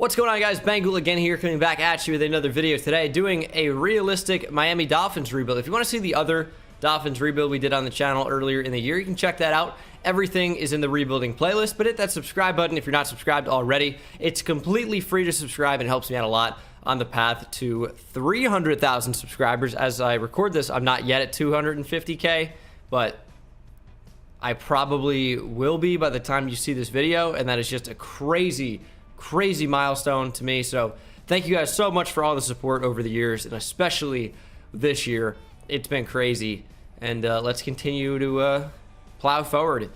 What's going on, guys? Bengal again here, coming back at you with another video today, doing a realistic Miami Dolphins rebuild. If you want to see the other Dolphins rebuild we did on the channel earlier in the year, you can check that out. Everything is in the rebuilding playlist, but hit that subscribe button if you're not subscribed already. It's completely free to subscribe and helps me out a lot on the path to 300,000 subscribers. As I record this, I'm not yet at 250K, but I probably will be by the time you see this video, and that is just a crazy milestone to me. So thank you guys so much for all the support over the years, and especially this year. It's been crazy, and let's continue to plow forward.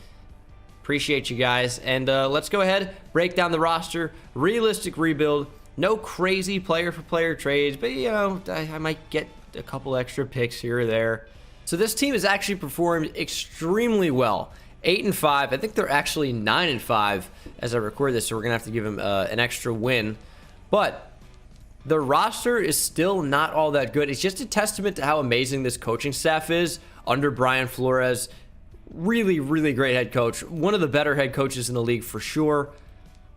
Appreciate you guys, and let's go ahead, break down the roster. Realistic rebuild, no crazy player for player trades, but you know, I might get a couple extra picks here or there. So this team has actually performed extremely well. 8-5. I think they're actually 9-5 as I record this, so we're gonna have to give them an extra win. But the roster is still not all that good. It's just a testament to how amazing this coaching staff is under Brian Flores. Really great head coach. One of the better head coaches in the league for sure.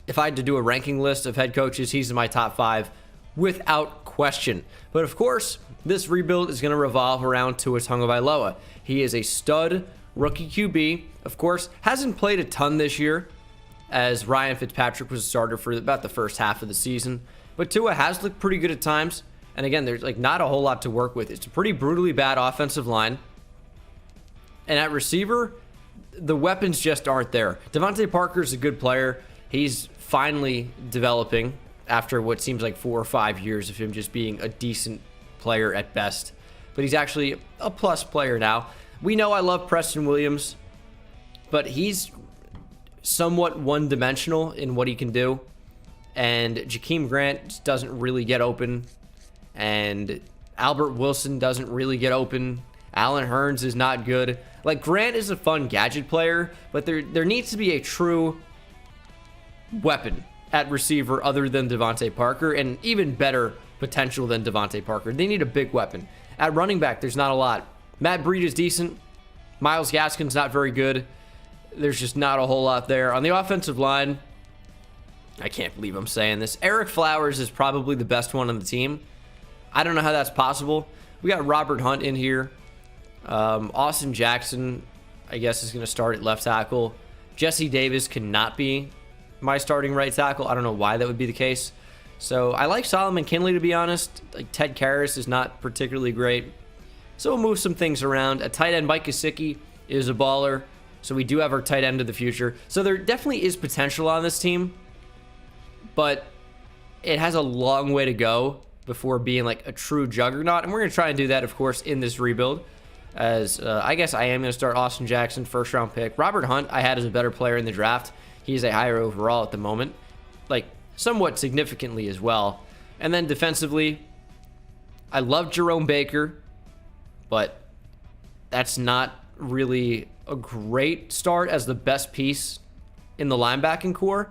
If I had to do a ranking list of head coaches, he's in my top 5 without question. But of course, this rebuild is going to revolve around Tua Tagovailoa. He is a stud rookie QB. Of course, hasn't played a ton this year, as Ryan Fitzpatrick was a starter for about the first half of the season. But Tua has looked pretty good at times. And again, there's like not a whole lot to work with. It's a pretty brutally bad offensive line. And at receiver, the weapons just aren't there. Devonte Parker is a good player. He's finally developing after what seems like 4 or 5 years of him just being a decent player at best. But he's actually a plus player now. We know I love Preston Williams, but he's somewhat one-dimensional in what he can do. And Jakeem Grant doesn't really get open. And Albert Wilson doesn't really get open. Allen Hurns is not good. Like, Grant is a fun gadget player, but there needs to be a true weapon at receiver other than Devonte Parker, and even better potential than Devonte Parker. They need a big weapon. At running back, there's not a lot. Matt Breed is decent. Myles Gaskin's not very good. There's just not a whole lot there. On the offensive line, I can't believe I'm saying this, Eric Flowers is probably the best one on the team. I don't know how that's possible. We got Robert Hunt in here. Austin Jackson, I guess, is going to start at left tackle. Jesse Davis cannot be my starting right tackle. I don't know why that would be the case. So I like Solomon Kinley, to be honest. Like, Ted Karras is not particularly great. So we'll move some things around. A tight end, Mike Gesicki, is a baller. So we do have our tight end of the future. So there definitely is potential on this team, but it has a long way to go before being like a true juggernaut. And we're going to try and do that, of course, in this rebuild. As I guess I am going to start Austin Jackson, first round pick. Robert Hunt I had as a better player in the draft. He's a higher overall at the moment, like somewhat significantly as well. And then defensively, I love Jerome Baker, but that's not really a great start as the best piece in the linebacking core.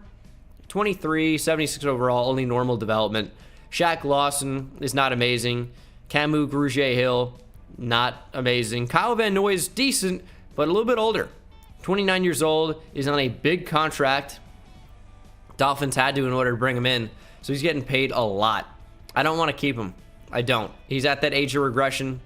23, 76 overall, only normal development. Shaq Lawson is not amazing. Camus Grugier-Hill, not amazing. Kyle Van Noy is decent, but a little bit older. 29 years old, is on a big contract. Dolphins had to in order to bring him in, so he's getting paid a lot. I don't want to keep him. I don't. He's at that age of regression.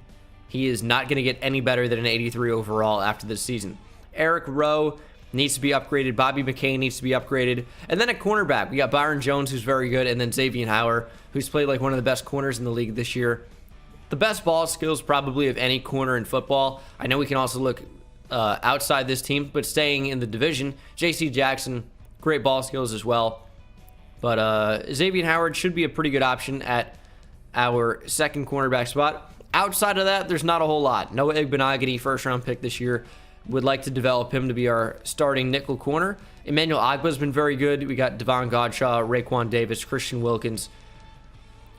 He is not going to get any better than an 83 overall after this season. Eric Rowe needs to be upgraded. Bobby McCain needs to be upgraded. And then at cornerback, we got Byron Jones, who's very good, and then Xavier Howard, who's played like one of the best corners in the league this year. The best ball skills probably of any corner in football. I know we can also look outside this team, but staying in the division, J.C. Jackson, great ball skills as well. But Xavier Howard should be a pretty good option at our second cornerback spot. Outside of that, there's not a whole lot. Noah Igbenogany, first round pick this year. Would like to develop him to be our starting nickel corner. Emmanuel Ogbah's been very good. We got Devon Godshaw, Raekwon Davis, Christian Wilkins.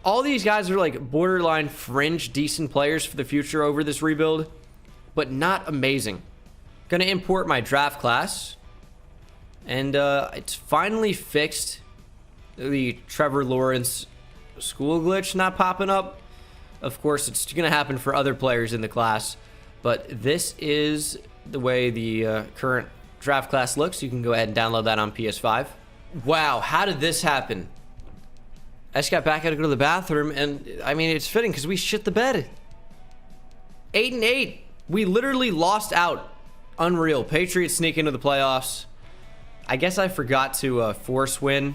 All these guys are like borderline fringe decent players for the future over this rebuild, but not amazing. Gonna import my draft class, and it's finally fixed the Trevor Lawrence school glitch not popping up. Of course, it's gonna happen for other players in the class, but this is the way the current draft class looks. You can go ahead and download that on PS5. Wow, how did this happen? I just got back, had to go to the bathroom, and I mean, it's fitting because we shit the bed. 8-8. We literally lost out. Unreal. Patriots sneak into the playoffs. I guess I forgot to force win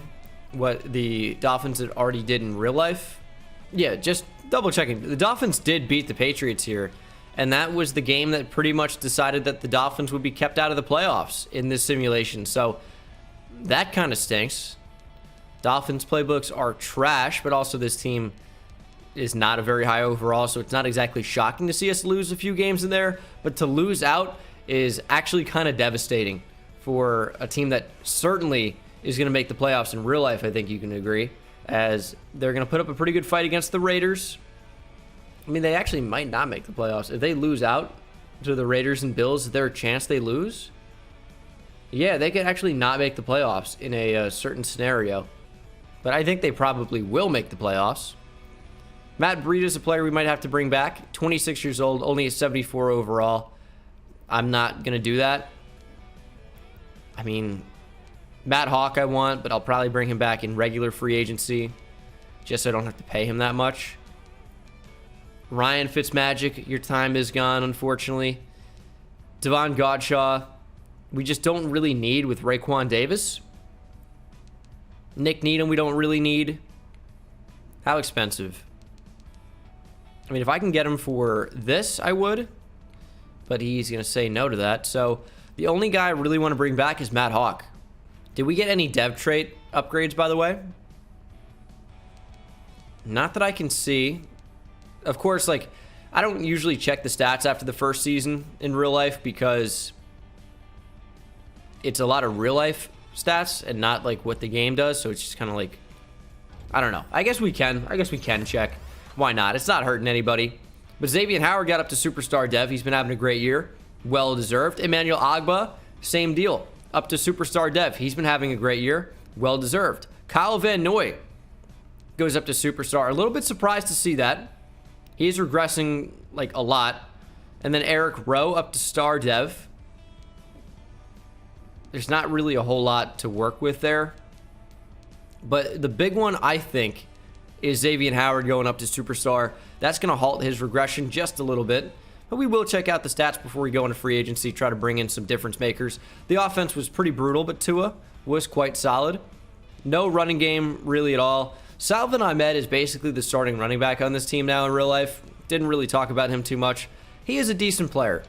what the Dolphins had already did in real life. Yeah, just double checking. The Dolphins did beat the Patriots here, and that was the game that pretty much decided that the Dolphins would be kept out of the playoffs in this simulation. So that kind of stinks. Dolphins playbooks are trash, but also this team is not a very high overall, so it's not exactly shocking to see us lose a few games in there, but to lose out is actually kind of devastating for a team that certainly is going to make the playoffs in real life. I think you can agree, as they're going to put up a pretty good fight against the Raiders. I mean, they actually might not make the playoffs. If they lose out to the Raiders and Bills, is there a chance they lose? Yeah, they could actually not make the playoffs in a certain scenario. But I think they probably will make the playoffs. Matt Breida is a player we might have to bring back. 26 years old, only a 74 overall. I'm not going to do that. I mean, Matt Hawk I want, but I'll probably bring him back in regular free agency, just so I don't have to pay him that much. Ryan Fitzmagic, your time is gone, unfortunately. Devon Godshaw, we just don't really need with Raekwon Davis. Nick Needham, we don't really need. How expensive? I mean, if I can get him for this, I would. But he's going to say no to that. So the only guy I really want to bring back is Matt Hawk. Did we get any dev trait upgrades, by the way? Not that I can see. Of course, like, I don't usually check the stats after the first season in real life because it's a lot of real life stats and not like what the game does, so it's just kind of like, I don't know. I guess we can check. Why not? It's not hurting anybody. But Xavier Howard got up to superstar dev. He's been having a great year. Well deserved. Emmanuel Ogbah, same deal. Up to superstar dev. He's been having a great year. Well deserved. Kyle Van Noy goes up to superstar. A little bit surprised to see that. He's regressing like a lot. And then Eric Rowe up to star dev. There's not really a whole lot to work with there. But the big one, I think, is Xavier Howard going up to superstar. That's going to halt his regression just a little bit. But we will check out the stats before we go into free agency, try to bring in some difference makers. The offense was pretty brutal, but Tua was quite solid. No running game really at all. Salvin Ahmed is basically the starting running back on this team now in real life. Didn't really talk about him too much. He is a decent player.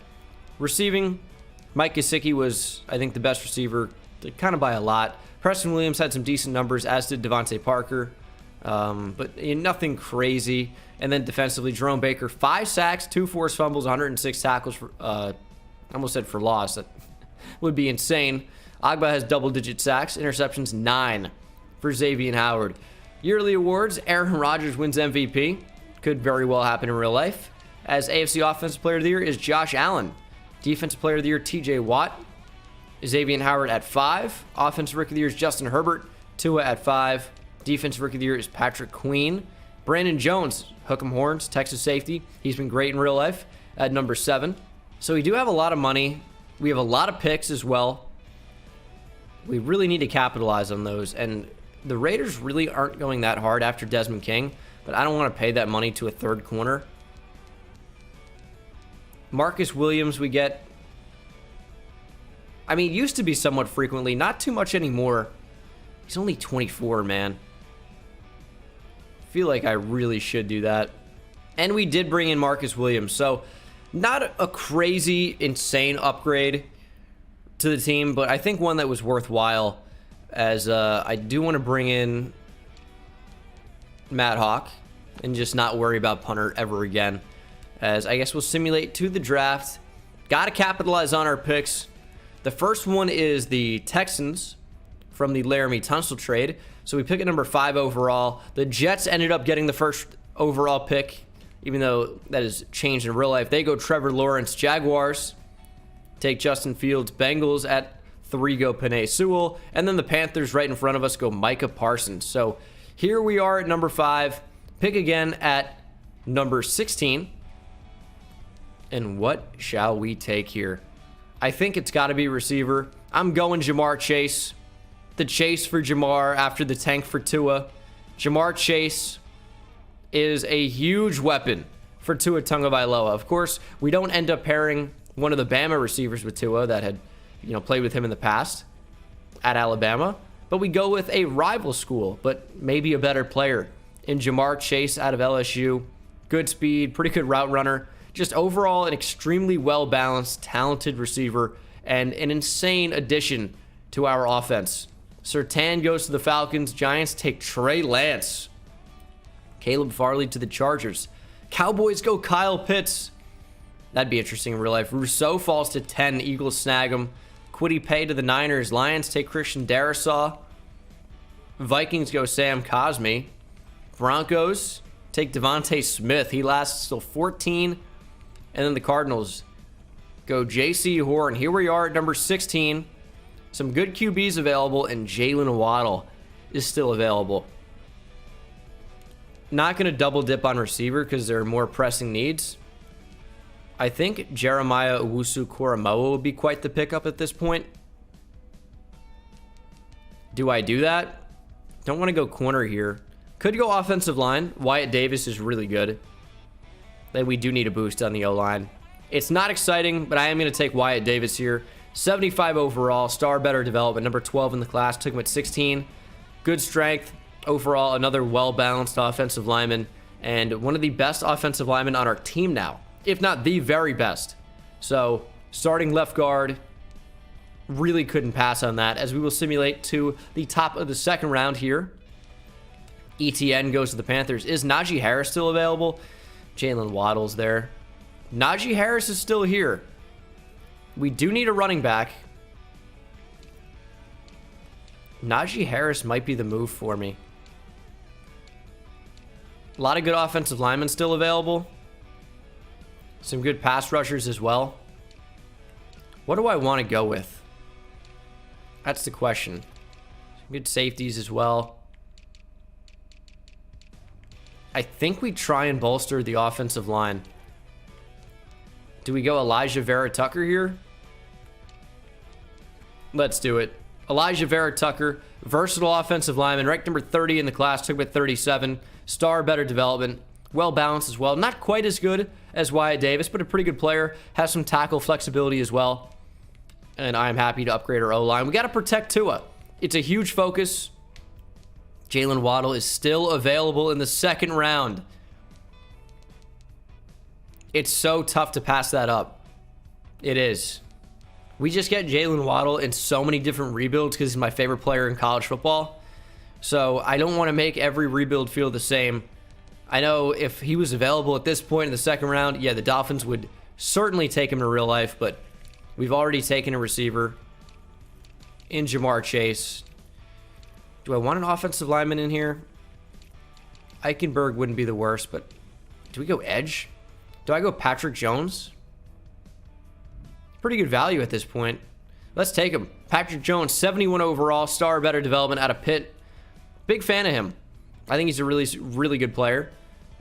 Receiving, Mike Gesicki was, I think, the best receiver, kind of by a lot. Preston Williams had some decent numbers, as did Devonte Parker. But nothing crazy. And then defensively, Jerome Baker, 5 sacks, 2 forced fumbles, 106 tackles. I almost said for loss. That would be insane. Ogbah has double-digit sacks. Interceptions, 9 for Xavier Howard. Yearly awards, Aaron Rodgers wins MVP. Could very well happen in real life. As AFC Offensive Player of the Year is Josh Allen. Defensive Player of the Year, TJ Watt. Xavier Howard at 5. Offensive Rookie of the Year is Justin Herbert. Tua at 5. Defensive Rookie of the Year is Patrick Queen. Brandon Jones, Hook'em Horns, Texas safety. He's been great in real life at number 7. So we do have a lot of money. We have a lot of picks as well. We really need to capitalize on those. And the Raiders really aren't going that hard after Desmond King, but I don't want to pay that money to a third corner. Marcus Williams we get. I mean, used to be somewhat frequently, not too much anymore. He's only 24, man. I feel like I really should do that. And we did bring in Marcus Williams, so not a crazy, insane upgrade to the team, but I think one that was worthwhile, as I do want to bring in Matt Hawk and just not worry about punter ever again, as I guess we'll simulate to the draft. Got to capitalize on our picks. The first one is the Texans from the Laramie Tunsil trade. So we pick at number 5 overall. The Jets ended up getting the first overall pick, even though that has changed in real life. They go Trevor Lawrence. Jaguars take Justin Fields. Bengals at 3 go Penei Sewell. And then the Panthers right in front of us go Micah Parsons. So here we are at number 5. Pick again at number 16. And what shall we take here? I think it's got to be receiver. I'm going Jamar Chase. The chase for Jamar after the tank for Tua. Jamar Chase is a huge weapon for Tua Tagovailoa. Of course, we don't end up pairing one of the Bama receivers with Tua that had, played with him in the past at Alabama, but we go with a rival school, but maybe a better player in Jamar Chase out of LSU. Good speed, pretty good route runner. Just overall an extremely well-balanced, talented receiver and an insane addition to our offense. Surtain goes to the Falcons. Giants take Trey Lance. Caleb Farley to the Chargers. Cowboys go Kyle Pitts. That'd be interesting in real life. Rousseau falls to 10. Eagles snag him. Kwity Paye to the Niners. Lions take Christian Darrisaw. Vikings go Sam Cosmi. Broncos take Devonte Smith. He lasts till 14. And then the Cardinals go J.C. Horn. Here we are at number 16. Some good QBs available, and Jalen Waddle is still available. Not going to double dip on receiver because there are more pressing needs. I think Jeremiah Owusu-Koramoah would be quite the pickup at this point. Do I do that? Don't want to go corner here. Could go offensive line. Wyatt Davis is really good. Then we do need a boost on the O-line. It's not exciting, but I am going to take Wyatt Davis here. 75 overall, star better development, number 12 in the class. Took him at 16. Good strength. Overall, another well-balanced offensive lineman and one of the best offensive linemen on our team now, if not the very best. So, starting left guard, really couldn't pass on that, as we will simulate to the top of the second round here. ETN goes to the Panthers. Is Najee Harris still available? Jalen Waddle's there. Najee Harris is still here. We do need a running back. Najee Harris might be the move for me. A lot of good offensive linemen still available. Some good pass rushers as well. What do I want to go with? That's the question. Some good safeties as well. I think we try and bolster the offensive line. Do we go Elijah Vera Tucker here? Let's do it. Elijah Vera Tucker, versatile offensive lineman, ranked number 30 in the class, took him at 37. Star, better development, well balanced as well. Not quite as good as Wyatt Davis, but a pretty good player. Has some tackle flexibility as well. And I'm happy to upgrade our O-line. We got to protect Tua. It's a huge focus. Jalen Waddle is still available in the second round. It's so tough to pass that up. It is. We just get Jalen Waddle in so many different rebuilds because he's my favorite player in college football. So I don't want to make every rebuild feel the same. I know if he was available at this point in the second round, yeah, the Dolphins would certainly take him to real life, but we've already taken a receiver in Jamar Chase. Do I want an offensive lineman in here? Eichenberg wouldn't be the worst, but do we go edge? Do I go Patrick Jones? Pretty good value at this point. Let's take him. Patrick Jones, 71 overall, star better development out of Pitt. Big fan of him. I think he's a really good player,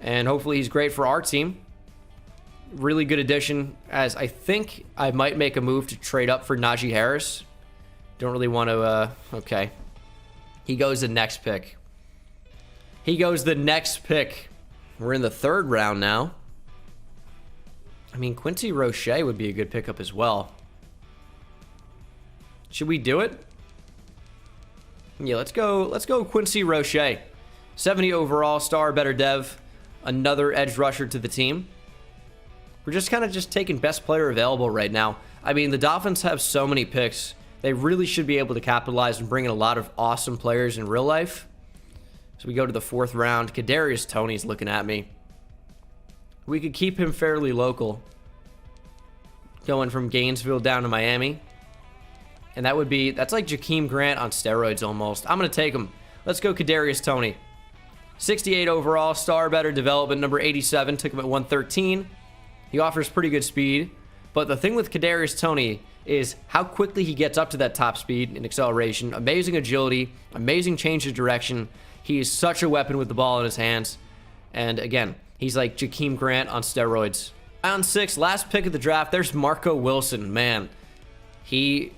and hopefully he's great for our team. Really good addition, as I think I might make a move to trade up for Najee Harris. Don't really want to, okay. He goes the next pick. He goes the next pick. We're in the third round now. I mean, Quincy Roche would be a good pickup as well. Should we do it? Yeah, let's go Quincy Roche. 70 overall, star, better dev. Another edge rusher to the team. We're just kind of taking best player available right now. I mean, the Dolphins have so many picks. They really should be able to capitalize and bring in a lot of awesome players in real life. So we go to the fourth round. Kadarius Toney's looking at me. We could keep him fairly local. Going from Gainesville down to Miami. And that's like Jakeem Grant on steroids almost. I'm going to take him. Let's go Kadarius Toney. 68 overall, star, better development, number 87. Took him at 113. He offers pretty good speed. But the thing with Kadarius Toney is how quickly he gets up to that top speed and acceleration. Amazing agility, amazing change of direction. He is such a weapon with the ball in his hands. And again, he's like Jakeem Grant on steroids. Round 6, last pick of the draft. There's Marco Wilson. Man, he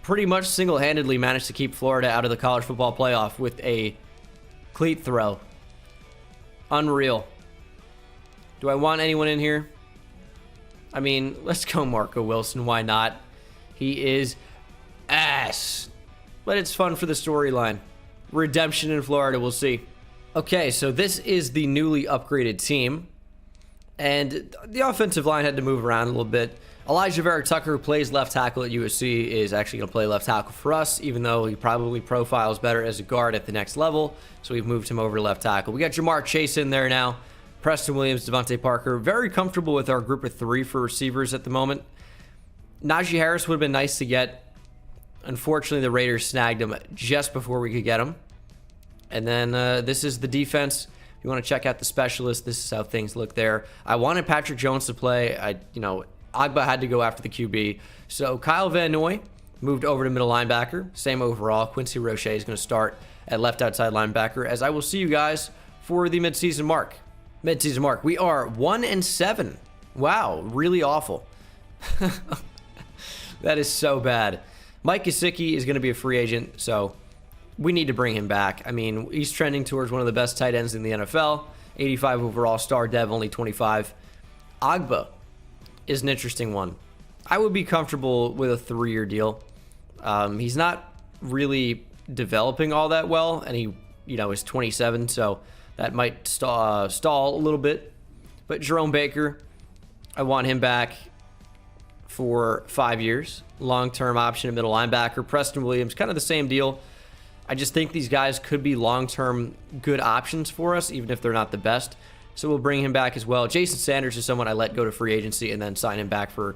pretty much single-handedly managed to keep Florida out of the college football playoff with a Cleat throw. Unreal. Do I want anyone in here? I mean, let's go Marco Wilson. Why not? He is ass. But it's fun for the storyline. Redemption in Florida, we'll see. Okay, so this is the newly upgraded team. And the offensive line had to move around a little bit. Elijah Vera Tucker, who plays left tackle at USC, is actually going to play left tackle for us, even though he probably profiles better as a guard at the next level. So we've moved him over to left tackle. We got Jamar Chase in there now. Preston Williams, Devonte Parker. Very comfortable with our group of 3 for receivers at the moment. Najee Harris would have been nice to get. Unfortunately, the Raiders snagged him just before we could get him. And then this is the defense. If you want to check out the specialist, this is how things look there. I wanted Patrick Jones to play. Agba had to go after the QB. So Kyle Van Noy moved over to middle linebacker. Same overall. Quincy Roche is going to start at left outside linebacker, as I will see you guys for the midseason mark. Midseason mark. We are 1-7. Wow, really awful. That is so bad. Mike Gesicki is going to be a free agent, so we need to bring him back. I mean, he's trending towards one of the best tight ends in the NFL. 85 overall, star dev, only 25. Agba is an interesting one. I would be comfortable with a 3-year deal. He's not really developing all that well, and he, is 27, so that might stall a little bit. But Jerome Baker, I want him back for 5 years. Long-term option at middle linebacker. Preston Williams, kind of the same deal. I just think these guys could be long-term good options for us, even if they're not the best. So we'll bring him back as well. Jason Sanders is someone I let go to free agency and then sign him back for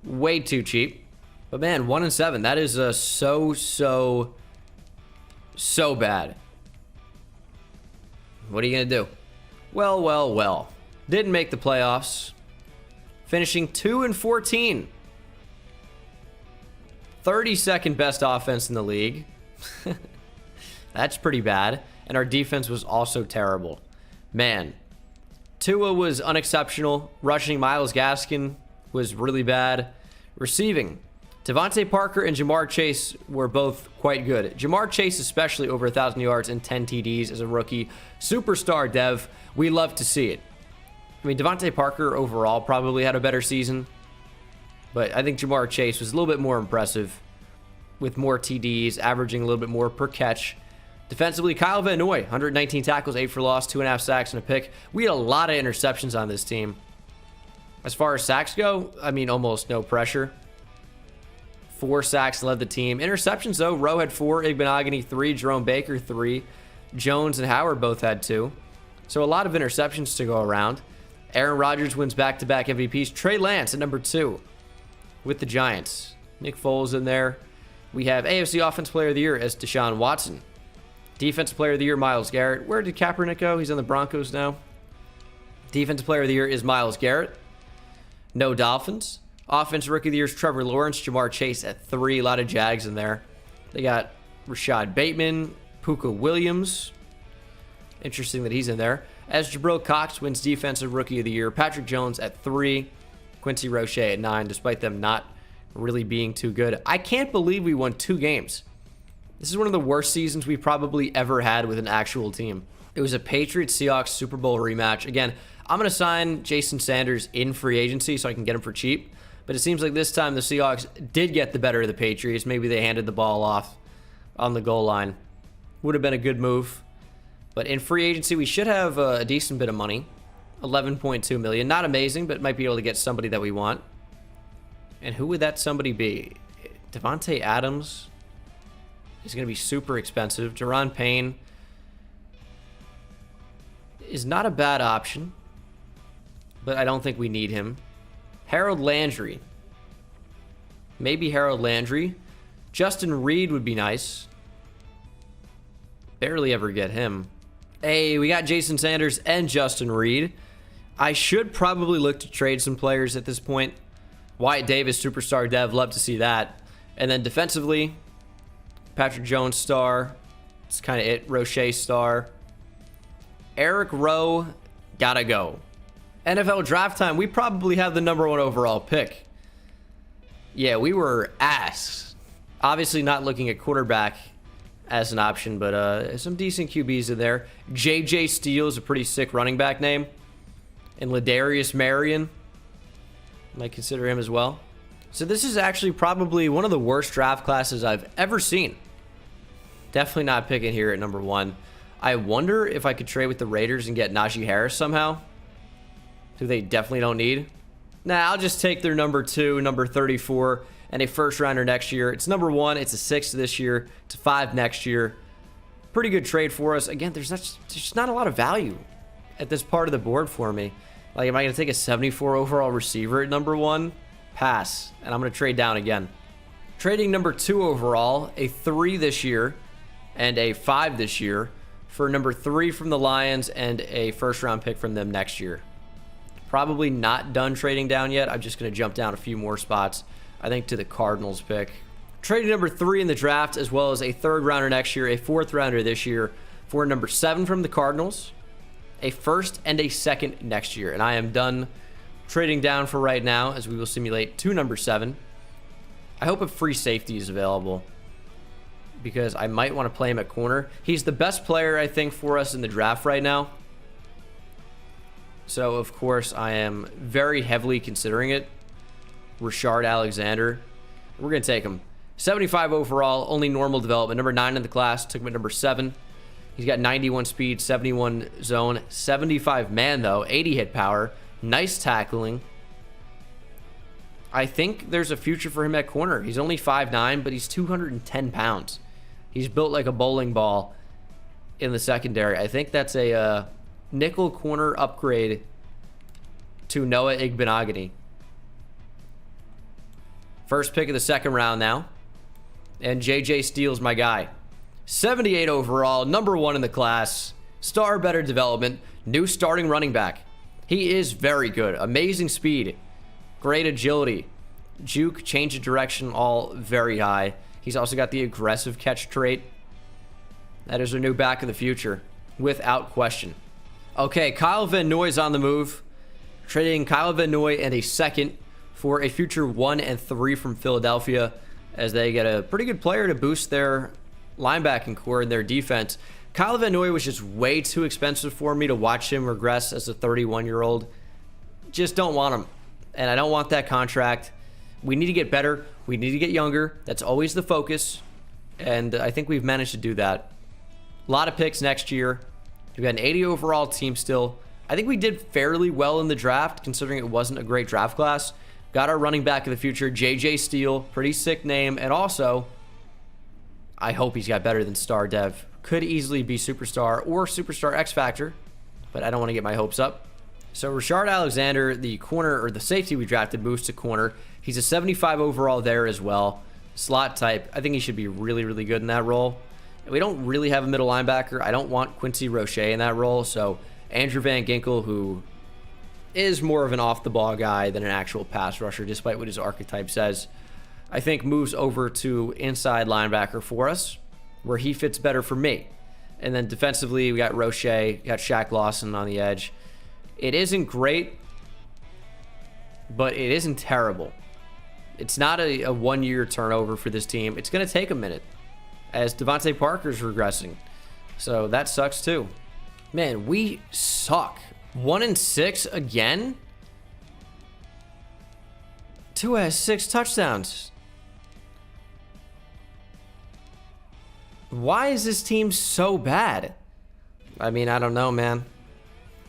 way too cheap. But man, 1-7. That is so bad. What are you going to do? Well. Didn't make the playoffs. Finishing 2-14. 32nd best offense in the league. That's pretty bad. And our defense was also terrible. Man. Tua was unexceptional. Rushing, Myles Gaskin was really bad. Receiving, Devonte Parker and Jamar Chase were both quite good. Jamar Chase especially over 1,000 yards and 10 TDs as a rookie. Superstar dev. We love to see it. I mean, Devonte Parker overall probably had a better season. But I think Jamar Chase was a little bit more impressive with more TDs, averaging a little bit more per catch. Defensively, Kyle Van Noy, 119 tackles, 8 for loss, 2.5 sacks, and a pick. We had a lot of interceptions on this team. As far as sacks go, I mean, almost no pressure. 4 sacks led the team. Interceptions, though, Rowe had 4, Igbenogany 3, Jerome Baker 3, Jones and Howard both had 2. So a lot of interceptions to go around. Aaron Rodgers wins back-to-back MVPs. Trey Lance at number 2 with the Giants. Nick Foles in there. We have AFC Offensive Player of the Year as Deshaun Watson. Defensive Player of the Year, Myles Garrett. Where did Kaepernick go? He's on the Broncos now. Defensive Player of the Year is Myles Garrett. No Dolphins. Offensive Rookie of the Year is Trevor Lawrence. Jamar Chase at 3. A lot of Jags in there. They got Rashad Bateman, Puka Williams. Interesting that he's in there. As Jabril Cox wins Defensive Rookie of the Year. Patrick Jones at 3. Quincy Roche at 9, despite them not really being too good. I can't believe we won 2 games. This is one of the worst seasons we've probably ever had with an actual team. It was a Patriots-Seahawks Super Bowl rematch. Again, I'm going to sign Jason Sanders in free agency so I can get him for cheap. But it seems like this time the Seahawks did get the better of the Patriots. Maybe they handed the ball off on the goal line. Would have been a good move. But in free agency, we should have a decent bit of money. $11.2 million. Not amazing, but might be able to get somebody that we want. And who would that somebody be? Devontae Adams is going to be super expensive. Jaron Payne is not a bad option, but I don't think we need him. Harold Landry. Maybe Harold Landry. Justin Reed would be nice. Barely ever get him. Hey, we got Jason Sanders and Justin Reed. I should probably look to trade some players at this point. Wyatt Davis, superstar dev, love to see that. And then defensively, Patrick Jones star. It's kind of it. Roche star. Eric Rowe, gotta go. NFL draft time, we probably have the number 1 overall pick. Yeah, we were ass. Obviously not looking at quarterback as an option, but some decent QBs in there. J.J. Steele is a pretty sick running back name. And Ladarius Marion, might consider him as well. So this is actually probably one of the worst draft classes I've ever seen. Definitely not picking here at number 1. I wonder if I could trade with the Raiders and get Najee Harris somehow, who they definitely don't need. Nah, I'll just take their number 2, number 34, and a first rounder next year. It's number 1. It's a 6 this year. It's a 5 next year. Pretty good trade for us. Again, there's just not a lot of value at this part of the board for me. Like, am I going to take a 74 overall receiver at number 1? Pass. And I'm going to trade down again. Trading number 2 overall, a 3 this year, and a 5 this year for number 3 from the Lions and a first round pick from them next year. Probably not done trading down yet. I'm just going to jump down a few more spots, I think, to the Cardinals pick. Trading number 3 in the draft, as well as a 3rd rounder next year, a 4th rounder this year for number 7 from the Cardinals, a 1st and a 2nd next year. And I am done trading down for right now, as we will simulate to number 7. I hope a free safety is available, because I might want to play him at corner. He's the best player, I think, for us in the draft right now. So, of course, I am very heavily considering it. Rashard Alexander. We're going to take him. 75 overall, only normal development. Number 9 in the class. Took him at number 7. He's got 91 speed, 71 zone, 75 man, though. 80 hit power. Nice tackling. I think there's a future for him at corner. He's only 5'9", but he's 210 pounds. He's built like a bowling ball in the secondary. I think that's a nickel corner upgrade to Noah Igbenogany. First pick of the 2nd round now. And J.J. Steele's my guy. 78 overall, number 1 in the class. Star better development. New starting running back. He is very good. Amazing speed. Great agility. Juke, change of direction, all very high. He's also got the aggressive catch trait. That is our new back of the future, without question. Okay, Kyle Van Noy's on the move. Trading Kyle Van Noy and a 2nd for a future 1 and 3 from Philadelphia, as they get a pretty good player to boost their linebacking core and their defense. Kyle Van Noy was just way too expensive for me to watch him regress as a 31-year-old. Just don't want him. And I don't want that contract. We need to get better. We need to get younger. That's always the focus. And I think we've managed to do that. A lot of picks next year. We've got an 80 overall team still. I think we did fairly well in the draft, considering it wasn't a great draft class. Got our running back of the future, J.J. Steele. Pretty sick name. And also, I hope he's got better than Star Dev. Could easily be Superstar or Superstar X Factor, but I don't want to get my hopes up. So Rashard Alexander, the corner, or the safety we drafted, moves to corner. He's a 75 overall there as well. Slot type. I think he should be really, really good in that role. And we don't really have a middle linebacker. I don't want Quincy Roche in that role. So Andrew Van Ginkel, who is more of an off-the-ball guy than an actual pass rusher, despite what his archetype says, I think moves over to inside linebacker for us, where he fits better for me. And then defensively, we got Roche, got Shaq Lawson on the edge. It isn't great, but it isn't terrible. It's not a one-year turnover for this team. It's going to take a minute, as Devonte Parker's regressing. So that sucks too. Man, we suck. 1-6 again? Tua has 6 touchdowns. Why is this team so bad? I mean, I don't know, man.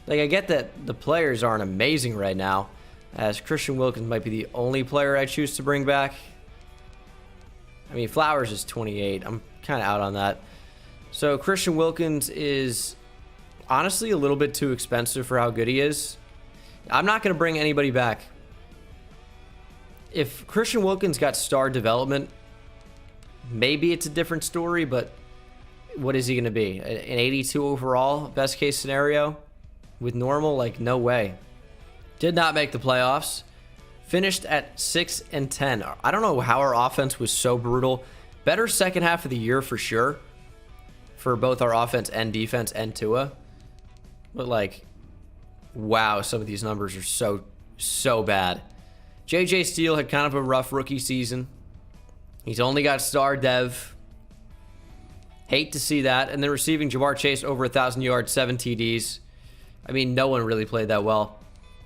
Like, I get that the players aren't amazing right now, as Christian Wilkins might be the only player I choose to bring back. I mean, Flowers is 28. I'm kind of out on that. So Christian Wilkins is honestly a little bit too expensive for how good he is. I'm not going to bring anybody back. If Christian Wilkins got star development, maybe it's a different story, but what is he going to be? An 82 overall, best case scenario? With normal? Like, no way. Did not make the playoffs. Finished at 6-10. I don't know how our offense was so brutal. Better second half of the year for sure, for both our offense and defense and Tua. But, like, wow, some of these numbers are so bad. J.J. Steele had kind of a rough rookie season. He's only got star dev. Hate to see that. And then receiving, Jamar Chase over 1,000 yards, 7 TDs. I mean, no one really played that well.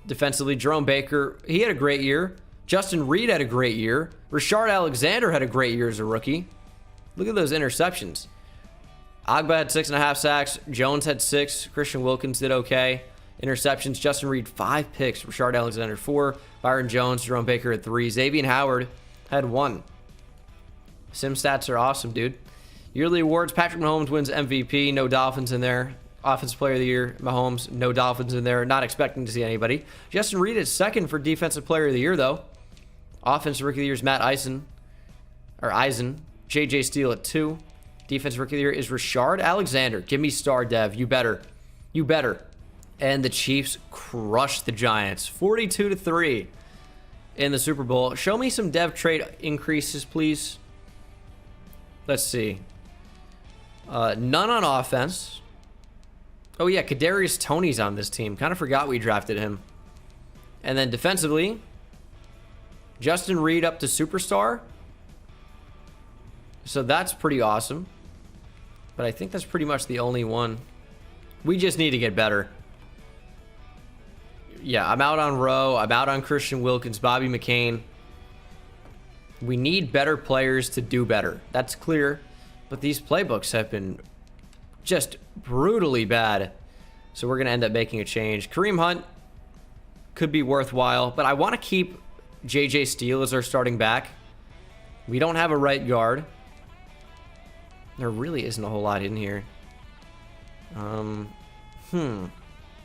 Defensively, Jerome Baker, he had a great year. Justin Reed had a great year. Rashard Alexander had a great year as a rookie. Look at those interceptions. Agba had 6.5 sacks. Jones had 6. Christian Wilkins did okay. Interceptions, Justin Reed, 5 picks. Rashard Alexander, 4. Byron Jones, Jerome Baker had 3. Xavier Howard had 1. Sim stats are awesome, dude. Yearly awards, Patrick Mahomes wins MVP. No Dolphins in there. Offensive Player of the Year, Mahomes. No Dolphins in there. Not expecting to see anybody. Justin Reed is 2nd for Defensive Player of the Year, though. Offensive Rookie of the Year is Matt Eisen. JJ Steele at 2. Defensive Rookie of the Year is Rashard Alexander. Give me star, Dev. You better. You better. And the Chiefs crushed the Giants. 42-3 in the Super Bowl. Show me some Dev trade increases, please. Let's see. None on offense. Oh, yeah, Kadarius Toney's on this team. Kind of forgot we drafted him. And then defensively, Justin Reed up to superstar. So that's pretty awesome. But I think that's pretty much the only one. We just need to get better. Yeah, I'm out on Rowe. I'm out on Christian Wilkins, Bobby McCain. We need better players to do better. That's clear. But these playbooks have been just brutally bad. So we're going to end up making a change. Kareem Hunt could be worthwhile. But I want to keep JJ Steele as our starting back. We don't have a right guard. There really isn't a whole lot in here.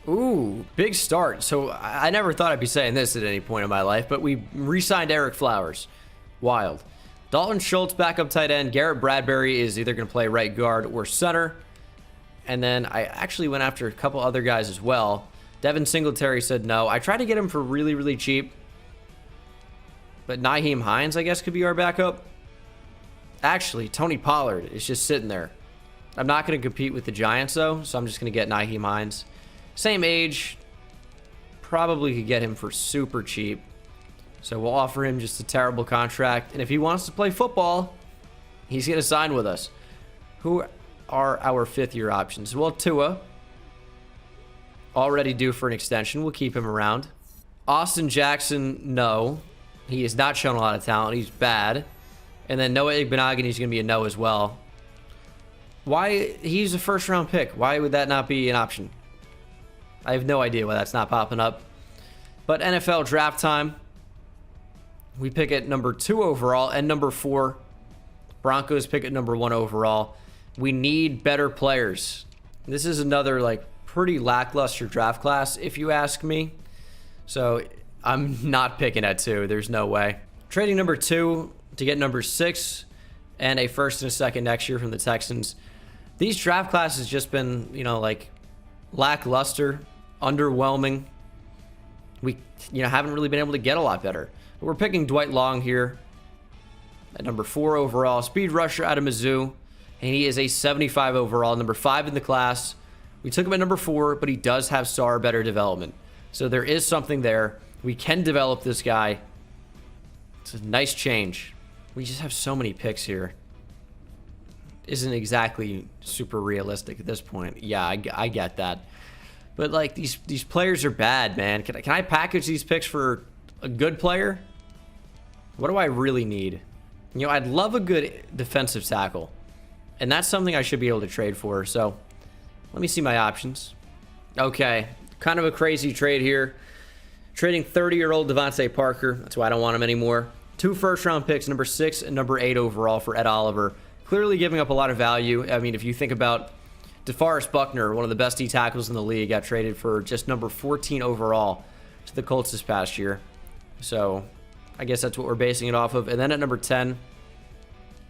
Ooh, big start. So I never thought I'd be saying this at any point in my life, but we re-signed Eric Flowers. Wild. Dalton Schultz, backup tight end. Garrett Bradbury is either going to play right guard or center. And then I actually went after a couple other guys as well. Devin Singletary said no. I tried to get him for really, really cheap. But Nyheim Hines, I guess, could be our backup. Actually, Tony Pollard is just sitting there. I'm not going to compete with the Giants, though, so I'm just going to get Nyheim Hines. Same age. Probably could get him for super cheap. So we'll offer him just a terrible contract. And if he wants to play football, he's going to sign with us. Who are our fifth-year options? Well, Tua. Already due for an extension. We'll keep him around. Austin Jackson, no. He has not shown a lot of talent. He's bad. And then Noah Igbenogany is going to be a no as well. Why? He's a first-round pick. Why would that not be an option? I have no idea why that's not popping up. But NFL draft time. We pick at number 2 overall and number 4. Broncos pick at number 1 overall. We need better players. This is another pretty lackluster draft class, if you ask me. So I'm not picking at 2. There's no way. Trading number 2 to get number 6 and a first and a second next year from the Texans. These draft classes just been, lackluster, underwhelming. We, haven't really been able to get a lot better. But we're picking Dwight Long here at number 4 overall. Speed rusher out of Mizzou. And he is a 75 overall, number 5 in the class. We took him at number 4, but he does have star better development. So there is something there. We can develop this guy. It's a nice change. We just have so many picks here. Isn't exactly super realistic at this point. Yeah, I get that. But these players are bad, man. Can I package these picks for a good player? What do I really need? I'd love a good defensive tackle. And that's something I should be able to trade for. So let me see my options. Okay, kind of a crazy trade here. Trading 30-year-old Devonte Parker. That's why I don't want him anymore. 2 first-round picks, number 6 and number 8 overall for Ed Oliver. Clearly giving up a lot of value. I mean, if you think about DeForest Buckner, one of the best D tackles in the league, got traded for just number 14 overall to the Colts this past year. So I guess that's what we're basing it off of. And then at number 10,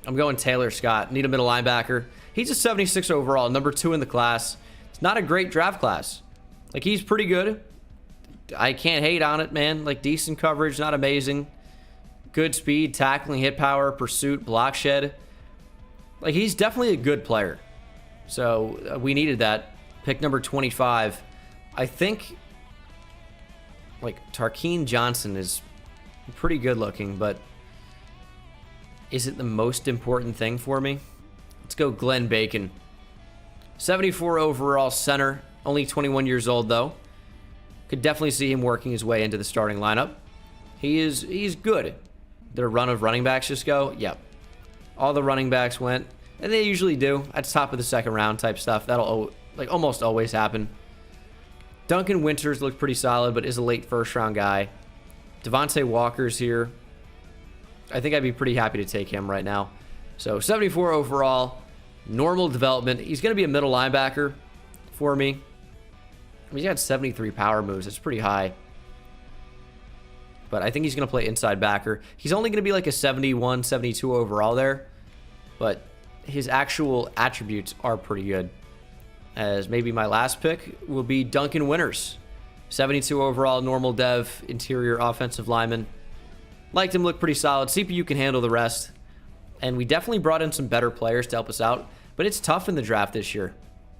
I'm going Taylor Scott. Need a middle linebacker. He's a 76 overall, number 2 in the class. It's not a great draft class. He's pretty good. I can't hate on it, man. Decent coverage, not amazing. Good speed, tackling, hit power, pursuit, block shed. He's definitely a good player. So we needed that. Pick number 25. I think Tarkeen Johnson is pretty good looking, but is it the most important thing for me? Let's go Glenn Bacon. 74 overall center. Only 21 years old, though. Could definitely see him working his way into the starting lineup. He's good. Did a run of running backs just go? Yep. All the running backs went. And they usually do. At the top of the second round type stuff. That'll like almost always happen. Duncan Winters looked pretty solid, but is a late first round guy. Devonte Walker's here. I think I'd be pretty happy to take him right now. So 74 overall. Normal development. He's going to be a middle linebacker for me. I mean, he's got 73 power moves. That's pretty high. But I think he's going to play inside backer. He's only going to be like a 71, 72 overall there. But his actual attributes are pretty good. As maybe my last pick will be Duncan Winters. 72 overall, normal dev, interior offensive lineman. Liked him, looked pretty solid. CPU can handle the rest. And we definitely brought in some better players to help us out. But it's tough in the draft this year.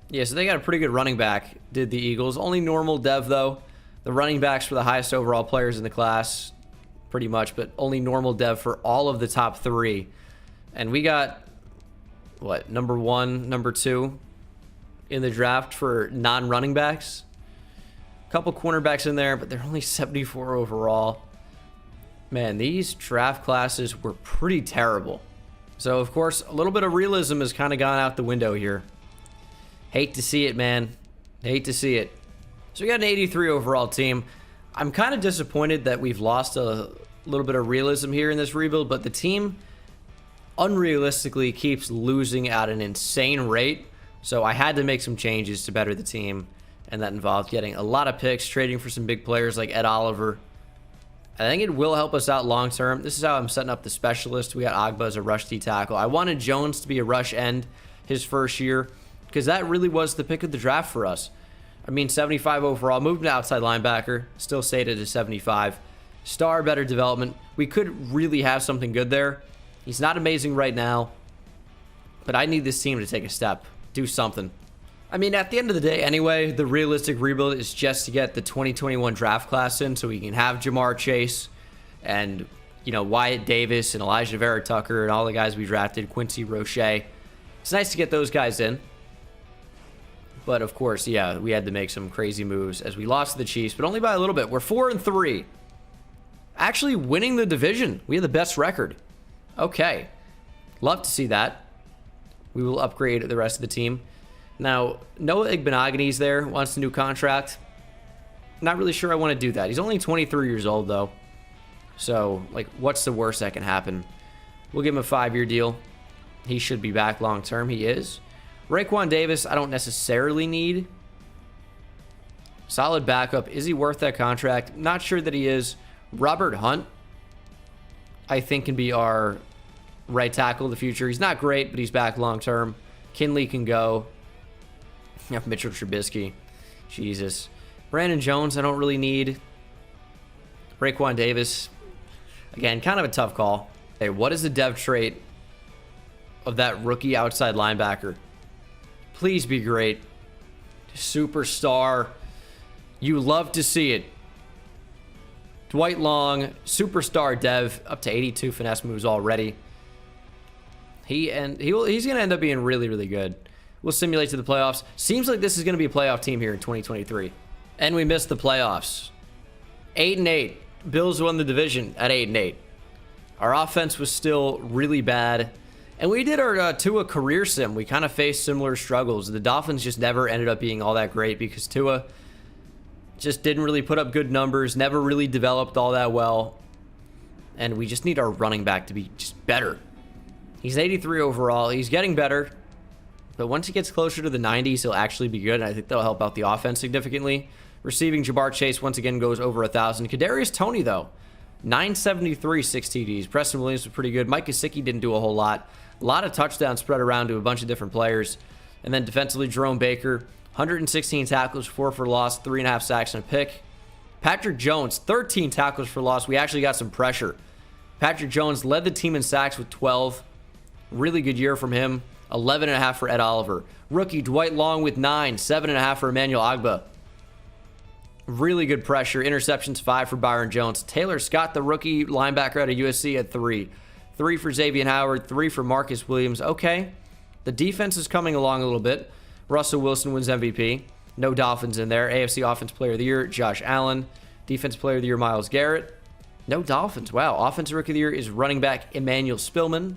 Yeah, so they got a pretty good running back, did the Eagles. Only normal dev, though. The running backs were the highest overall players in the class, pretty much. But only normal dev for all of the top three. And we got, what, number 1, number 2 in the draft for non-running backs. A couple cornerbacks in there, but they're only 74 overall. Man, these draft classes were pretty terrible. So, of course, a little bit of realism has kind of gone out the window here. Hate to see it, man. Hate to see it. So we got an 83 overall team. I'm kind of disappointed that we've lost a little bit of realism here in this rebuild, but the team unrealistically keeps losing at an insane rate. So I had to make some changes to better the team, and that involved getting a lot of picks, trading for some big players like Ed Oliver. I think it will help us out long term. This is how I'm setting up the specialist. We got Agba as a rush D tackle. I wanted Jones to be a rush end his first year because that really was the pick of the draft for us. I mean, 75 overall, moved to outside linebacker, still stayed at a 75. Star, better development. We could really have something good there. He's not amazing right now, but I need this team to take a step, do something. I mean, at the end of the day, anyway, the realistic rebuild is just to get the 2021 draft class in so we can have Jamar Chase and, you know, Wyatt Davis and Elijah Vera Tucker and all the guys we drafted, Quincy Roche. It's nice to get those guys in. But, of course, yeah, we had to make some crazy moves as we lost to the Chiefs, but only by a little bit. We're 4-3. Actually winning the division. We have the best record. Okay. Love to see that. We will upgrade the rest of the team. Now, Noah Igbenogany's there, wants a new contract. Not really sure I want to do that. He's only 23 years old, though. So, like, what's the worst that can happen? We'll give him a 5-year deal. He should be back long term. He is. Raekwon Davis, I don't necessarily need. Solid backup. Is he worth that contract? Not sure that he is. Robert Hunt, I think, can be our right tackle of the future. He's not great, but he's back long term. Kinley can go. You have Mitchell Trubisky. Jesus. Brandon Jones, I don't really need. Raekwon Davis, again, kind of a tough call. Hey, what is the dev trait of that rookie outside linebacker? Please be great. Superstar. You love to see it. Dwight Long, superstar dev, up to 82 finesse moves already. He's going to end up being really, really good. We'll simulate to the playoffs. Seems like this is going to be a playoff team here in 2023. And we missed the playoffs. 8-8. Bills won the division at 8-8. Our offense was still really bad. And we did our Tua career sim. We kind of faced similar struggles. The Dolphins just never ended up being all that great because Tua just didn't really put up good numbers, never really developed all that well. And we just need our running back to be just better. He's 83 overall. He's getting better. But once he gets closer to the 90s, he'll actually be good. And I think that'll help out the offense significantly. Receiving, Jamar Chase once again goes over 1,000. Kadarius Toney, though, 973, 6 TDs. Preston Williams was pretty good. Mike Gesicki didn't do a whole lot. A lot of touchdowns spread around to a bunch of different players. And then defensively, Jerome Baker, 116 tackles, 4 for loss, 3.5 sacks, and a pick. Patrick Jones, 13 tackles for loss. We actually got some pressure. Patrick Jones led the team in sacks with 12. Really good year from him. 11.5 for Ed Oliver. Rookie Dwight Long with 9. 7.5 for Emmanuel Agba. Really good pressure. Interceptions, 5 for Byron Jones. Taylor Scott, the rookie linebacker out of USC, at 3. 3 for Xavier Howard. 3 for Marcus Williams. Okay. The defense is coming along a little bit. Russell Wilson wins MVP. No Dolphins in there. AFC Offense Player of the Year, Josh Allen. Defense Player of the Year, Myles Garrett. No Dolphins. Wow. Offensive Rookie of the Year is running back Emmanuel Spillman.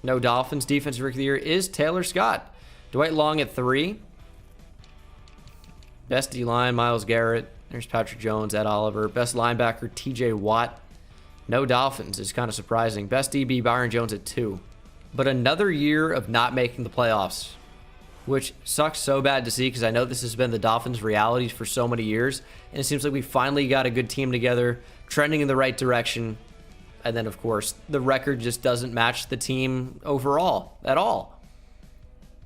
No Dolphins. Defensive Rookie of the Year is Taylor Scott. Dwight Long at 3. Best D-line, Myles Garrett. There's Patrick Jones, Ed Oliver. Best linebacker, TJ Watt. No Dolphins. It's kind of surprising. Best DB, Byron Jones at 2. But another year of not making the playoffs, which sucks so bad to see because I know this has been the Dolphins' reality for so many years. And it seems like we finally got a good team together, trending in the right direction. And then, of course, the record just doesn't match the team overall at all.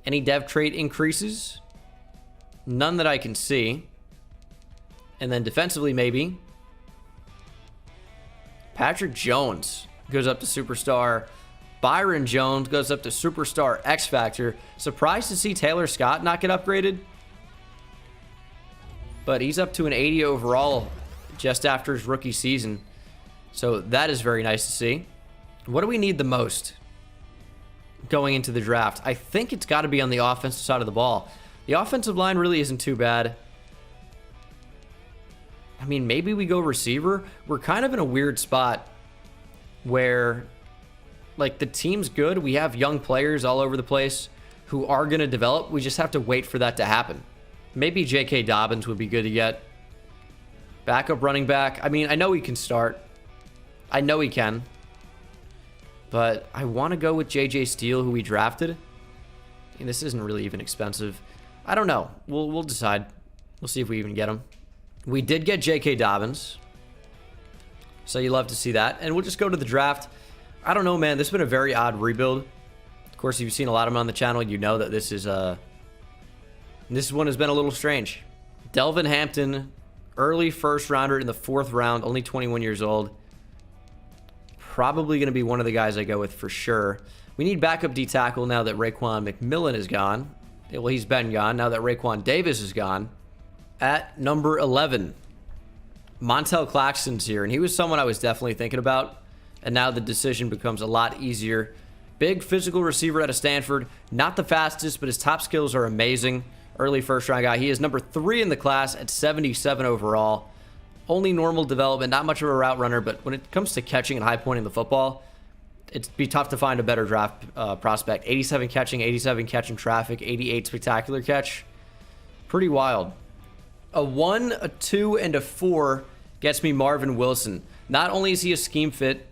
Any dev trait increases? None that I can see. And then defensively, maybe. Patrick Jones goes up to superstar. Byron Jones goes up to superstar X Factor. Surprised to see Taylor Scott not get upgraded. But he's up to an 80 overall just after his rookie season. So that is very nice to see. What do we need the most going into the draft? I think it's got to be on the offensive side of the ball. The offensive line really isn't too bad. I mean, maybe we go receiver. We're kind of in a weird spot where, like, the team's good. We have young players all over the place who are going to develop. We just have to wait for that to happen. Maybe J.K. Dobbins would be good to get. Backup running back. I mean, I know he can start. I know he can. But I want to go with J.J. Steele, who we drafted. And this isn't really even expensive. I don't know. We'll decide. We'll see if we even get him. We did get J.K. Dobbins. So you love to see that. And we'll just go to the draft. I don't know, man. This has been a very odd rebuild. Of course, if you've seen a lot of them on the channel, you know that this one has been a little strange. Delvin Hampton, early first rounder in the 4th round, only 21 years old. Probably going to be one of the guys I go with for sure. We need backup D tackle now that Raekwon McMillan is gone. Well, he's been gone now that Raekwon Davis is gone. At number 11, Montel Claxton's here, and he was someone I was definitely thinking about. And now the decision becomes a lot easier. Big physical receiver out of Stanford. Not the fastest, but his top skills are amazing. Early first-round guy. He is number 3 in the class at 77 overall. Only normal development. Not much of a route runner, but when it comes to catching and high-pointing the football, it'd be tough to find a better draft prospect. 87 catching, 87 catch in traffic, 88 spectacular catch. Pretty wild. A 1, a 2, and a 4 gets me Marvin Wilson. Not only is he a scheme fit,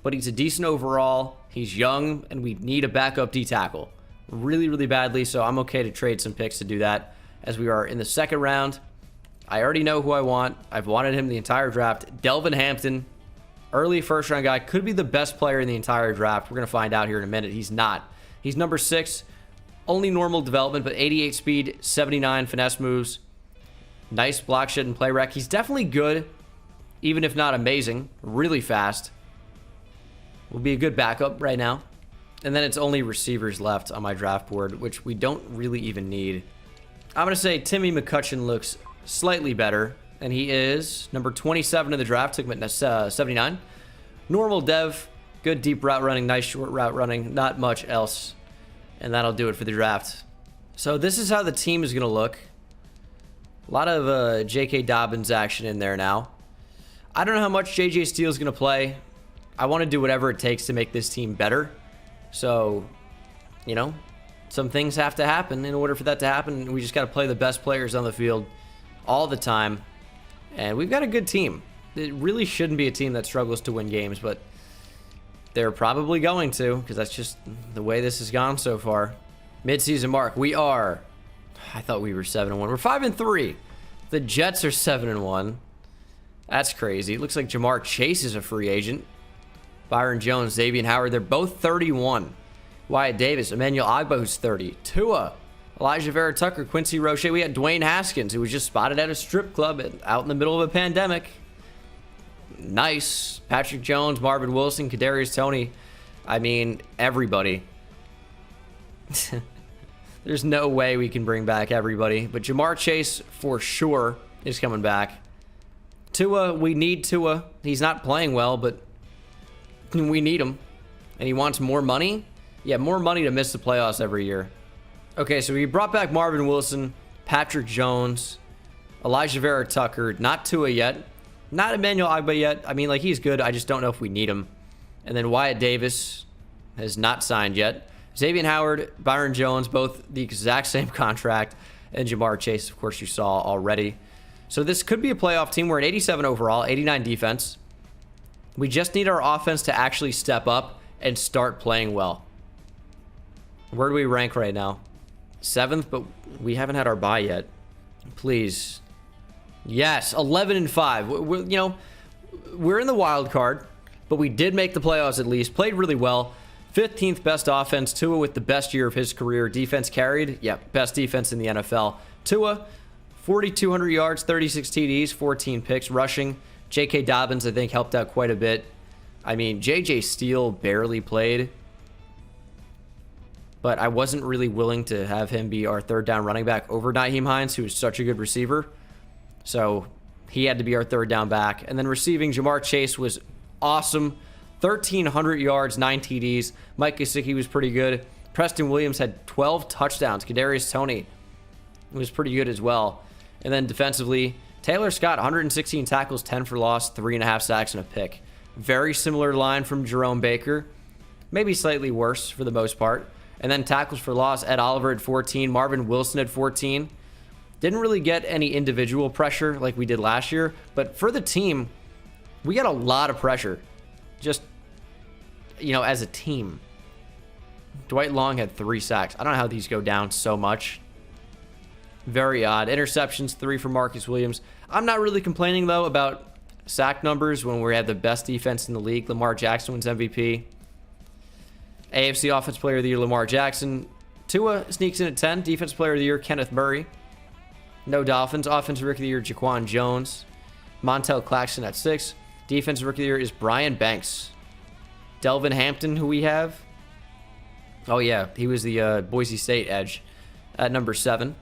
but he's a decent overall. He's young, and we need a backup D tackle really, really badly. So I'm okay to trade some picks to do that as we are in the 2nd round. I already know who I want. I've wanted him the entire draft. Delvin Hampton, early first-round guy, could be the best player in the entire draft. We're going to find out here in a minute. He's not. He's number 6, only normal development, but 88 speed, 79 finesse moves. Nice block shed and play rec. He's definitely good, even if not amazing. Really fast. Will be a good backup right now. And then it's only receivers left on my draft board, which we don't really even need. I'm going to say Timmy McCutcheon looks slightly better, and he is number 27 in the draft. Took him at 79. Normal dev, good deep route running, nice short route running, not much else. And that'll do it for the draft. So this is how the team is going to look. A lot of J.K. Dobbins action in there now. I don't know how much J.J. Steele is going to play. I want to do whatever it takes to make this team better. So, you know, some things have to happen. In order for that to happen, we just got to play the best players on the field all the time. And we've got a good team. It really shouldn't be a team that struggles to win games, but they're probably going to, because that's just the way this has gone so far. Mid-season mark, we are... I thought we were 7-1. We're 5-3. The Jets are 7-1. That's crazy. It looks like Jamar Chase is a free agent. Byron Jones, Xavier Howard, they're both 31. Wyatt Davis, Emmanuel Ogbah, who's 30. Tua, Elijah Vera Tucker, Quincy Roche. We had Dwayne Haskins, who was just spotted at a strip club out in the middle of a pandemic. Nice. Patrick Jones, Marvin Wilson, Kadarius Toney. I mean, everybody. There's no way we can bring back everybody. But Jamar Chase, for sure, is coming back. Tua, we need Tua. He's not playing well, but we need him. And he wants more money. Yeah, more money to miss the playoffs every year. Okay, so we brought back Marvin Wilson, Patrick Jones, Elijah Vera Tucker, not Tua yet, not Emmanuel Ogbah yet. I mean, like, he's good. I just don't know if we need him. And then Wyatt Davis has not signed yet. Xavier Howard, Byron Jones, both the exact same contract. And Jamar Chase, of course, you saw already. So this could be a playoff team. We're at 87 overall, 89 defense. We just need our offense to actually step up and start playing well. Where do we rank right now? 7th, but we haven't had our bye yet. Please. Yes, 11-5. We're in the wild card, but we did make the playoffs at least. Played really well. 15th best offense. Tua with the best year of his career. Defense carried. Yeah, best defense in the NFL. Tua, 4,200 yards, 36 TDs, 14 picks. Rushing. J.K. Dobbins, I think, helped out quite a bit. I mean, J.J. Steele barely played, but I wasn't really willing to have him be our third down running back over Nyheim Hines, who is such a good receiver. So he had to be our third down back. And then receiving, Jamar Chase was awesome. 1,300 yards, 9 TDs. Mike Gesicki was pretty good. Preston Williams had 12 touchdowns. Kadarius Toney was pretty good as well. And then defensively, Taylor Scott, 116 tackles, 10 for loss, 3.5 sacks, and a pick. Very similar line from Jerome Baker. Maybe slightly worse for the most part. And then tackles for loss, Ed Oliver at 14, Marvin Wilson at 14. Didn't really get any individual pressure like we did last year, but for the team, we got a lot of pressure. Just, as a team. Dwight Long had 3 sacks. I don't know how these go down so much. Very odd. Interceptions, 3 for Marcus Williams. I'm not really complaining, though, about sack numbers when we have the best defense in the league. Lamar Jackson wins MVP. AFC Offensive Player of the Year, Lamar Jackson. Tua sneaks in at 10. Defensive Player of the Year, Kenneth Murray. No Dolphins. Offensive Rookie of the Year, Jaquan Jones. Montel Claxton at 6. Defensive Rookie of the Year is Brian Banks. Delvin Hampton, who we have. Oh, yeah. He was the Boise State edge at number 7.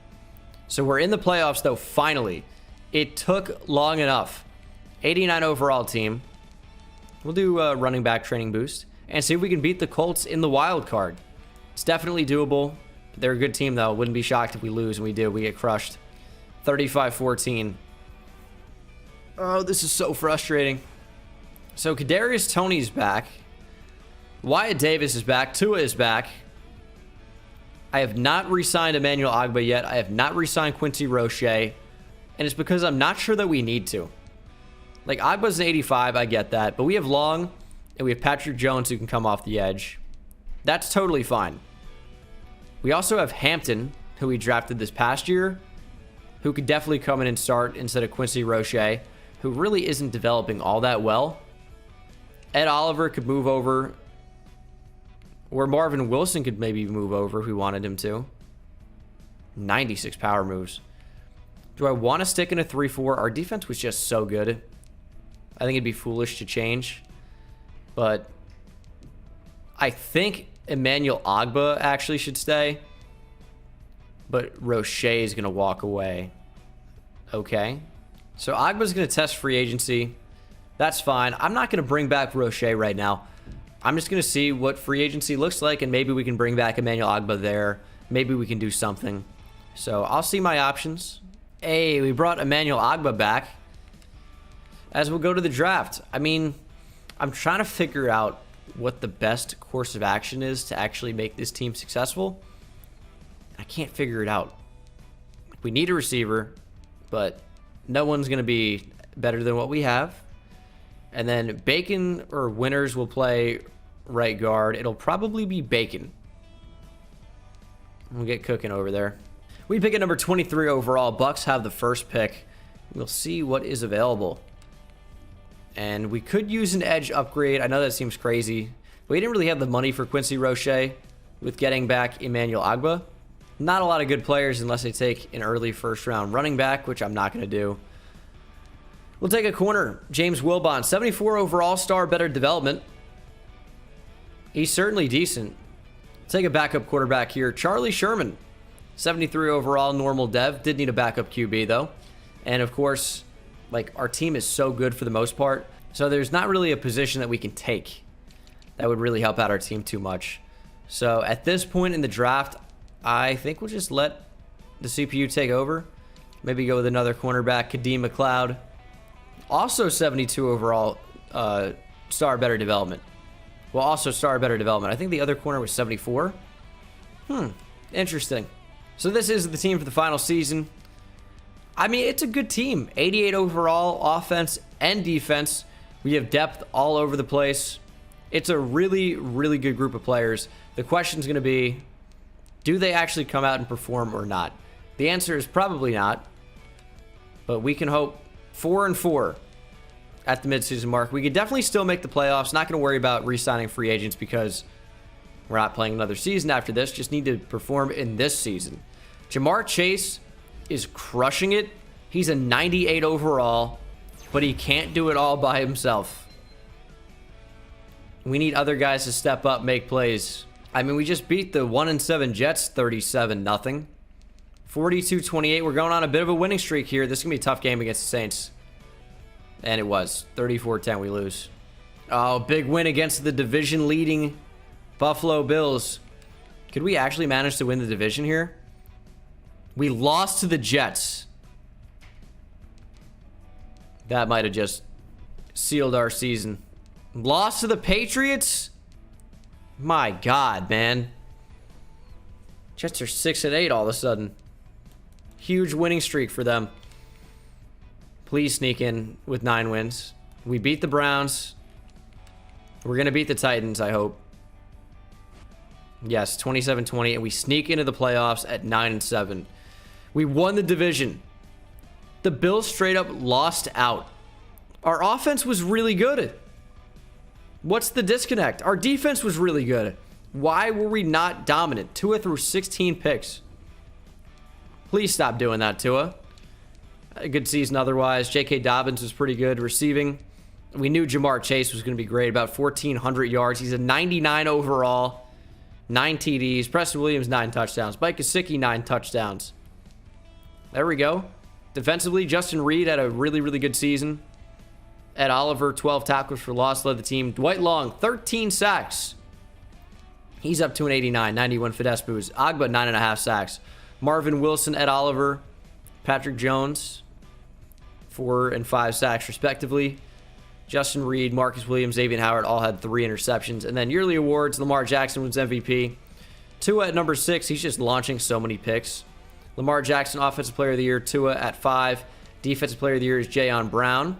So we're in the playoffs, though, finally. It took long enough. 89 overall team. We'll do a running back training boost and see if we can beat the Colts in the wild card. It's definitely doable. They're a good team, though. Wouldn't be shocked if we lose, and we do. We get crushed. 35-14. Oh, this is so frustrating. So Kadarius Toney's back. Wyatt Davis is back. Tua is back. I have not re-signed Emmanuel Ogbah yet. I have not re-signed Quincy Roche. And it's because I'm not sure that we need to. Like, Ogbah's an 85, I get that. But we have Long, and we have Patrick Jones who can come off the edge. That's totally fine. We also have Hampton, who we drafted this past year, who could definitely come in and start instead of Quincy Roche, who really isn't developing all that well. Ed Oliver could move over, or Marvin Wilson could maybe move over if we wanted him to. 96 power moves. Do I want to stick in a 3-4? Our defense was just so good. I think it'd be foolish to change. But I think Emmanuel Ogbah actually should stay. But Roche is going to walk away. Okay. So Ogbah's going to test free agency. That's fine. I'm not going to bring back Roche right now. I'm just going to see what free agency looks like, and maybe we can bring back Emmanuel Ogbah there. Maybe we can do something. So I'll see my options. Hey, we brought Emmanuel Ogbah back as we'll go to the draft. I mean, I'm trying to figure out what the best course of action is to actually make this team successful. I can't figure it out. We need a receiver, but no one's going to be better than what we have. And then Bacon or Winters will play right guard. It'll probably be Bacon. We'll get cooking over there. We pick at number 23 overall. Bucks have the first pick. We'll see what is available. And we could use an edge upgrade. I know that seems crazy. But we didn't really have the money for Quincy Roche with getting back Emmanuel Ogbah. Not a lot of good players unless they take an early first round running back, which I'm not going to do. We'll take a corner. James Wilbon, 74 overall, star, better development. He's certainly decent. Take a backup quarterback here. Charlie Sherman, 73 overall, normal dev. Did need a backup QB, though. And, of course, like, our team is so good for the most part. So there's not really a position that we can take that would really help out our team too much. So at this point in the draft, I think we'll just let the CPU take over. Maybe go with another cornerback, Kadeem McLeod. Also 72 overall, star better development. Well, also star better development. I think the other corner was 74. Interesting. So this is the team for the final season. I mean, it's a good team. 88 overall, offense and defense. We have depth all over the place. It's a really, really good group of players. The question is going to be, do they actually come out and perform or not? The answer is probably not. But we can hope 4-4 at the midseason mark. We could definitely still make the playoffs. Not going to worry about re-signing free agents because we're not playing another season after this. Just need to perform in this season. Jamar Chase is crushing it. He's a 98 overall, but he can't do it all by himself. We need other guys to step up, make plays. I mean, we just beat the 1-7 Jets 37-0. 42-28. We're going on a bit of a winning streak here. This is going to be a tough game against the Saints. And it was. 34-10, we lose. Oh, big win against the division-leading Buffalo Bills. Could we actually manage to win the division here? We lost to the Jets. That might have just sealed our season. Lost to the Patriots? My God, man. Jets are 6-8 all of a sudden. Huge winning streak for them. Please sneak in with 9 wins. We beat the Browns. We're going to beat the Titans, I hope. Yes, 27-20, and we sneak into the playoffs at 9-7. We won the division. The Bills straight up lost out. Our offense was really good. What's the disconnect? Our defense was really good. Why were we not dominant? Tua threw 16 picks. Please stop doing that, Tua. A good season otherwise. J.K. Dobbins was pretty good receiving. We knew Jamar Chase was going to be great. About 1,400 yards. He's a 99 overall. 9 TDs. Preston Williams, 9 touchdowns. Mike Gesicki, 9 touchdowns. There we go. Defensively, Justin Reed had a really, really good season. Ed Oliver, 12 tackles for loss, led the team. Dwight Long, 13 sacks. He's up to an 89. 91 Fidesz Booz. Agba, 9.5 sacks. Marvin Wilson, Ed Oliver, Patrick Jones, 4 and 5 sacks respectively. Justin Reed, Marcus Williams, Xavier Howard all had 3 interceptions. And then yearly awards, Lamar Jackson was MVP. Tua at number 6. He's just launching so many picks. Lamar Jackson, Offensive Player of the Year. Tua at 5. Defensive Player of the Year is Jayon Brown.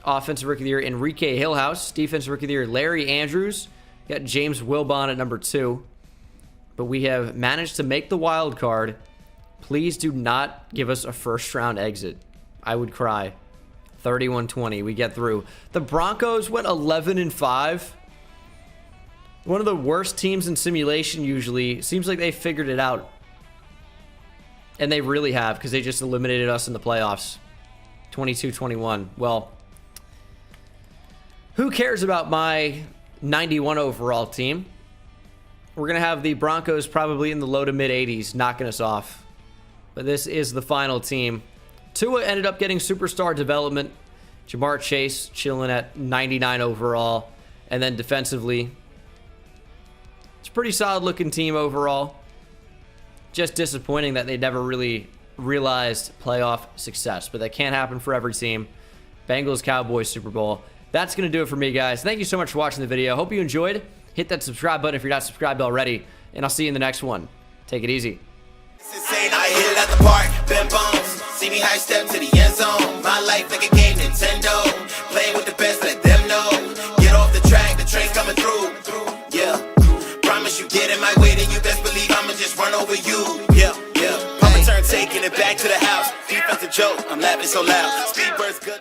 Offensive Rookie of the Year, Enrique Hillhouse. Defensive Rookie of the Year, Larry Andrews. Got James Wilbon at number 2. But we have managed to make the wild card. Please do not give us a first-round exit. I would cry. 31-20. We get through. The Broncos went 11-5. One of the worst teams in simulation usually. Seems like they figured it out. And they really have, because they just eliminated us in the playoffs. 22-21. Well, who cares about my 91 overall team? We're going to have the Broncos probably in the low to mid 80s knocking us off. But this is the final team. Tua ended up getting superstar development. Jamar Chase chilling at 99 overall. And then defensively, it's a pretty solid looking team overall. Just disappointing that they never really realized playoff success. But that can't happen for every team. Bengals, Cowboys, Super Bowl. That's going to do it for me, guys. Thank you so much for watching the video. Hope you enjoyed. Hit that subscribe button if you're not subscribed already. And I'll see you in the next one. Take it easy. Insane, I hit it at the park, bend bones. See me high step to the end zone. My life like a game, Nintendo. Playing with the best, let them know. Get off the track, the train's coming through. Yeah. Promise you get in my way, then you best believe I'ma just run over you. Yeah, yeah. Papa turn, taking it back to the house. Defense a joke, I'm laughing so loud. Speed burst good.